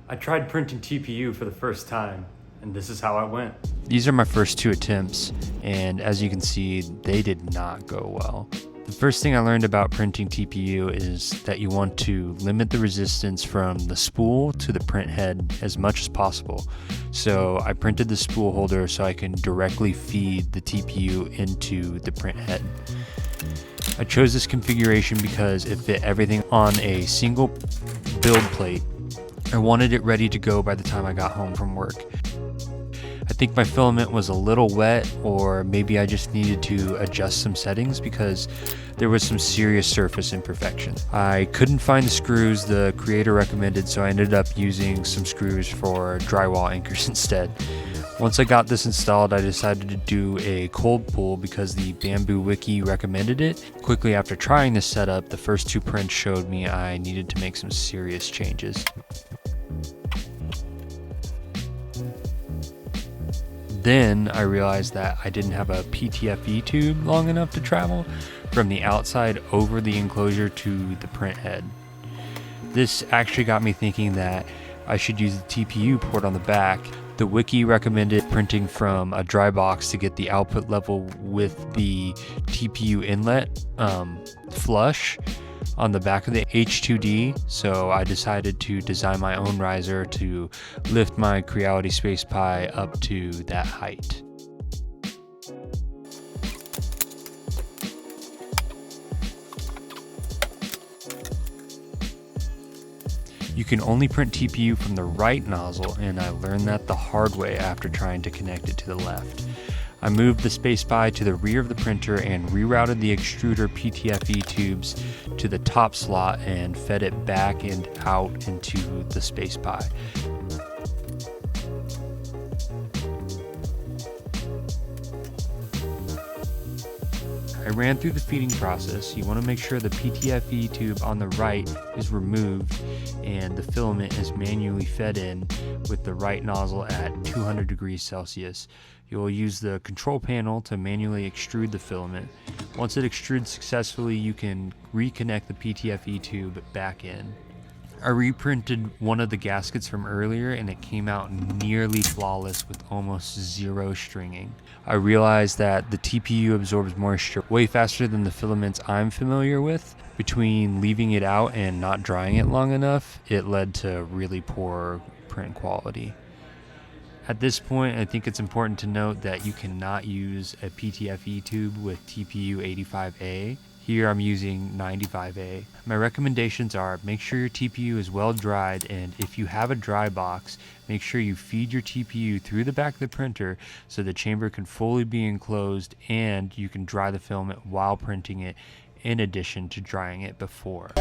I tried printing TPU for the first time, and this is how it went. These are my first 2 attempts, and as you can see, they did not go well. The first thing I learned about printing TPU is that you want to limit the resistance from the spool to the print head as much as possible. So I printed the spool holder so I can directly feed the TPU into the print head. I chose this configuration because it fit everything on a single build plate. I wanted it ready to go by the time I got home from work. I think my filament was a little wet, or maybe I just needed to adjust some settings because there was some serious surface imperfection. I couldn't find the screws the creator recommended, so I ended up using some screws for drywall anchors instead. Once I got this installed, I decided to do a cold pull because the Bamboo Wiki recommended it. Quickly after trying this setup, the first 2 prints showed me I needed to make some serious changes. Then I realized that I didn't have a PTFE tube long enough to travel from the outside over the enclosure to the print head. This actually got me thinking that I should use the TPU port on the back. The wiki recommended printing from a dry box to get the output level with the TPU inlet flush on the back of the H2D, so I decided to design my own riser to lift my Creality Space Pi up to that height. You can only print TPU from the right nozzle, and I learned that the hard way after trying to connect it to the left. I moved the Space Pi to the rear of the printer and rerouted the extruder PTFE tubes to the top slot and fed it back and out into the Space Pi. I ran through the feeding process. You want to make sure the PTFE tube on the right is removed and the filament is manually fed in with the right nozzle at 200 degrees Celsius. You'll use the control panel to manually extrude the filament. Once it extrudes successfully, you can reconnect the PTFE tube back in. I reprinted one of the gaskets from earlier and it came out nearly flawless with almost 0 stringing. I realized that the TPU absorbs moisture way faster than the filaments I'm familiar with. Between leaving it out and not drying it long enough, it led to really poor print quality. At this point, I think it's important to note that you cannot use a PTFE tube with TPU 85A. Here I'm using 95A. My recommendations are make sure your TPU is well dried, and if you have a dry box, make sure you feed your TPU through the back of the printer so the chamber can fully be enclosed and you can dry the filament while printing it in addition to drying it before.